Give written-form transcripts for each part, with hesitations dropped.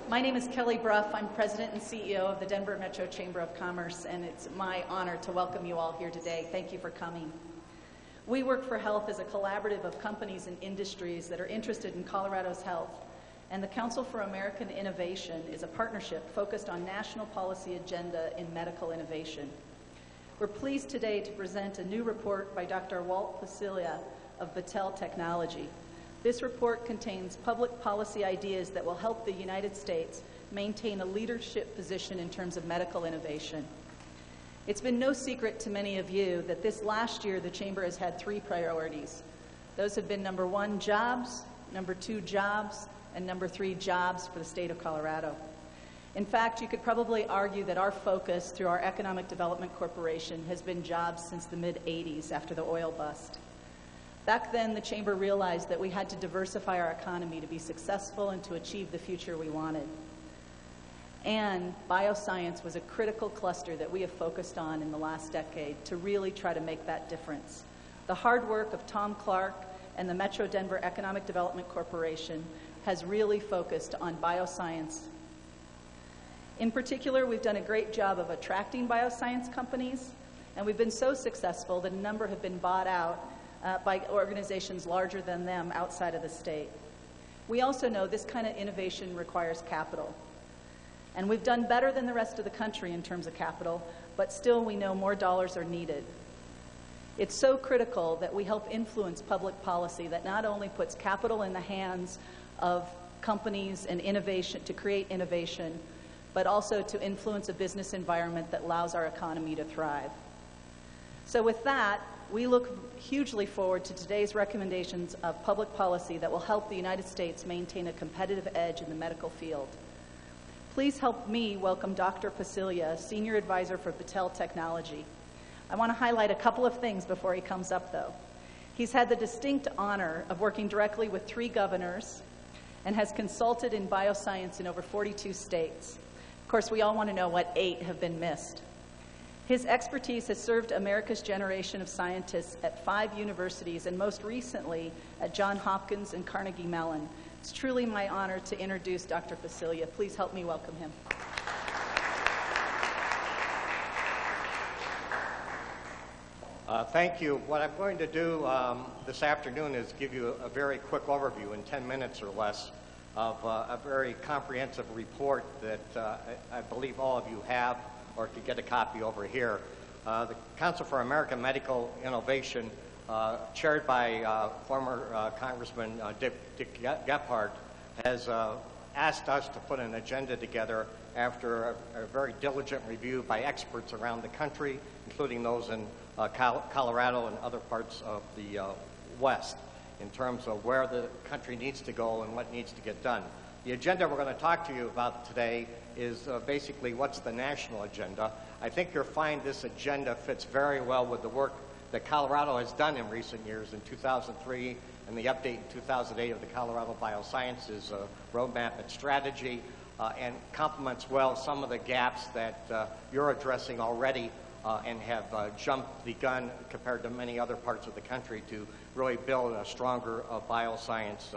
My name is Kelly Bruff. I'm President and CEO of the Denver Metro Chamber of Commerce, and it's my honor to welcome you all here today. Thank you for coming. We Work for Health is a collaborative of companies and industries that are interested in Colorado's health, and the Council for American Innovation is a partnership focused on national policy agenda in medical innovation. We're pleased today to present a new report by Dr. Walt Pacillia of Battelle Technology. This report contains public policy ideas that will help the United States maintain a leadership position in terms of medical innovation. It's been no secret to many of you that this last year the Chamber has had three priorities. Those have been number one, jobs, number two, jobs, and number three, jobs for the state of Colorado. In fact, you could probably argue that our focus through our Economic Development Corporation has been jobs since the mid-'80s after the oil bust. Back then, the Chamber realized that we had to diversify our economy to be successful and to achieve the future we wanted. And bioscience was a critical cluster that we have focused on in the last decade to really try to make that difference. The hard work of Tom Clark and the Metro Denver Economic Development Corporation has really focused on bioscience. In particular, we've done a great job of attracting bioscience companies, and we've been so successful that a number have been bought out by organizations larger than them outside of the state. We also know this kind of innovation requires capital. And we've done better than the rest of the country in terms of capital, but still we know more dollars are needed. It's so critical that we help influence public policy that not only puts capital in the hands of companies and innovation to create innovation, but also to influence a business environment that allows our economy to thrive. So with that, we look hugely forward to today's recommendations of public policy that will help the United States maintain a competitive edge in the medical field. Please help me welcome Dr. Pacillia, Senior Advisor for Battelle Technology. I want to highlight a couple of things before he comes up, though. He's had the distinct honor of working directly with 3 governors and has consulted in bioscience in over 42 states. Of course, we all want to know what 8 have been missed. His expertise has served America's generation of scientists at 5 universities and most recently at Johns Hopkins and Carnegie Mellon. It's truly my honor to introduce Dr. Pacillia. Please help me welcome him. Thank you. What I'm going to do this afternoon is give you a very quick overview in 10 minutes or less of a very comprehensive report that I believe all of you have or could get a copy over here. The Council for American Medical Innovation, chaired by former Congressman Dick Gephardt, has asked us to put an agenda together after a very diligent review by experts around the country, including those in Colorado and other parts of the West, in terms of where the country needs to go and what needs to get done. The agenda we're going to talk to you about today is basically what's the national agenda. I think you'll find this agenda fits very well with the work that Colorado has done in recent years in 2003 and the update in 2008 of the Colorado Biosciences Roadmap and Strategy, and complements well some of the gaps that you're addressing already and have jumped the gun compared to many other parts of the country to really build a stronger bioscience,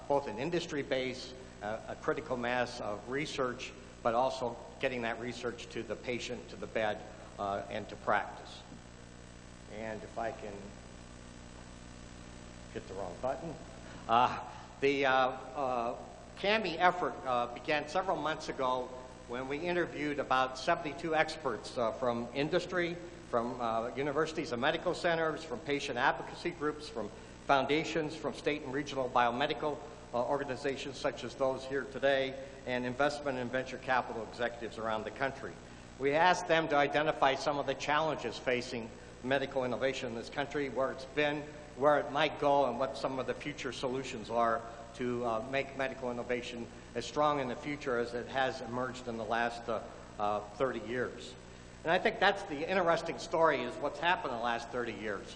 both an industry base, a critical mass of research, but also getting that research to the patient, to the bed, and to practice. And if I can hit the wrong button. The CAMI effort began several months ago when we interviewed about 72 experts from industry, from universities and medical centers, from patient advocacy groups, from foundations, from state and regional biomedical organizations such as those here today, and investment and venture capital executives around the country. We asked them to identify some of the challenges facing medical innovation in this country, where it's been, where it might go, and what some of the future solutions are to make medical innovation as strong in the future as it has emerged in the last 30 years. And I think that's the interesting story, is what's happened in the last 30 years.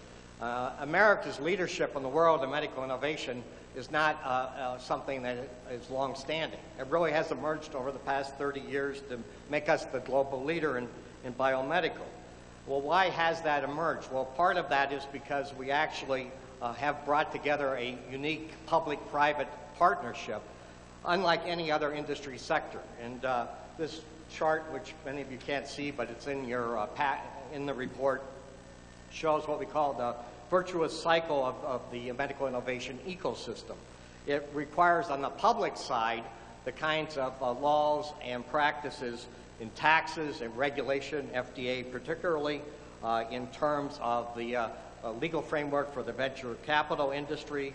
America's leadership in the world of medical innovation is not something that is long-standing. It really has emerged over the past 30 years to make us the global leader in biomedical. Well, why has that emerged? Well, part of that is because we actually have brought together a unique public-private partnership unlike any other industry sector. And this chart, which many of you can't see, but it's in your in the report, shows what we call the virtuous cycle of the medical innovation ecosystem. It requires on the public side the kinds of laws and practices in taxes and regulation, FDA particularly, in terms of the legal framework for the venture capital industry,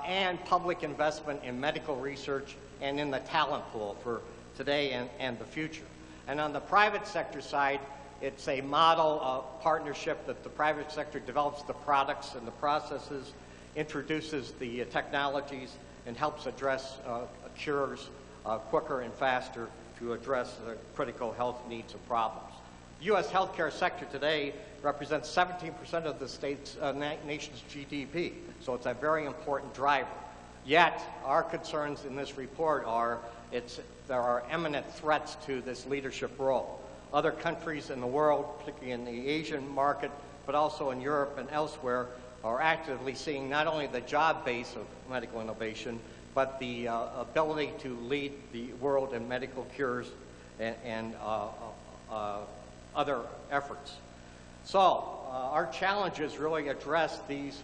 and public investment in medical research and in the talent pool for today and the future. And on the private sector side, it's a model of partnership that the private sector develops the products and the processes, introduces the technologies, and helps address cures quicker and faster to address the critical health needs and problems. The U.S. healthcare sector today represents 17% of the nation's GDP, so it's a very important driver. Yet, our concerns in this report are there are imminent threats to this leadership role. Other countries in the world, particularly in the Asian market, but also in Europe and elsewhere, are actively seeing not only the job base of medical innovation, but the ability to lead the world in medical cures and other efforts. So our challenges really address these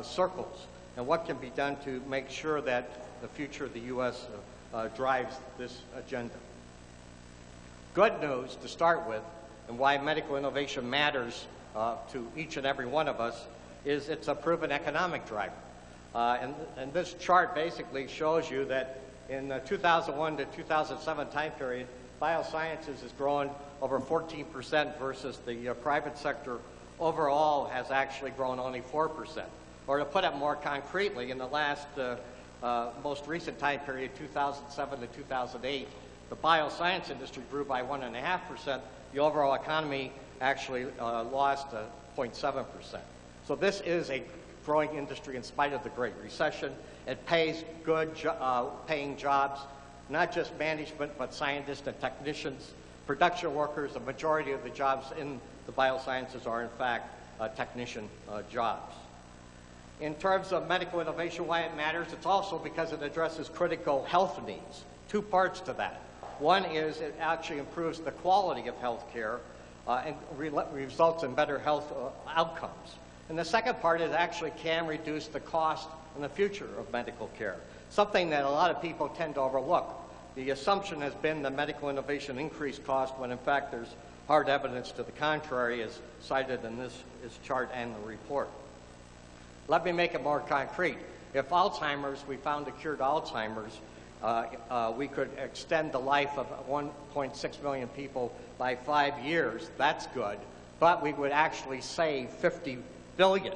circles and what can be done to make sure that the future of the U.S. Drives this agenda. Good news to start with, and why medical innovation matters to each and every one of us, is it's a proven economic driver. And this chart basically shows you that in the 2001 to 2007 time period, biosciences has grown over 14% versus the private sector overall has actually grown only 4%. Or to put it more concretely, in the last most recent time period, 2007 to 2008, the bioscience industry grew by 1.5%. The overall economy actually lost 0.7%. So this is a growing industry in spite of the Great Recession. It pays good paying jobs, not just management, but scientists and technicians, production workers. The majority of the jobs in the biosciences are, in fact, technician jobs. In terms of medical innovation, why it matters, it's also because it addresses critical health needs. Two parts to that. One is it actually improves the quality of health care and results in better health outcomes. And the second part is it actually can reduce the cost in the future of medical care, something that a lot of people tend to overlook. The assumption has been that medical innovation increased cost when in fact there's hard evidence to the contrary, as cited in this chart and the report. Let me make it more concrete. If Alzheimer's, we found a cure to Alzheimer's, we could extend the life of 1.6 million people by 5 years. That's good. But we would actually save $50 billion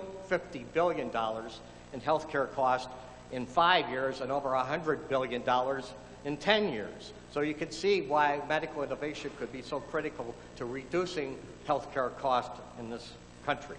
in healthcare costs in 5 years and over $100 billion in 10 years. So you can see why medical innovation could be so critical to reducing healthcare costs in this country.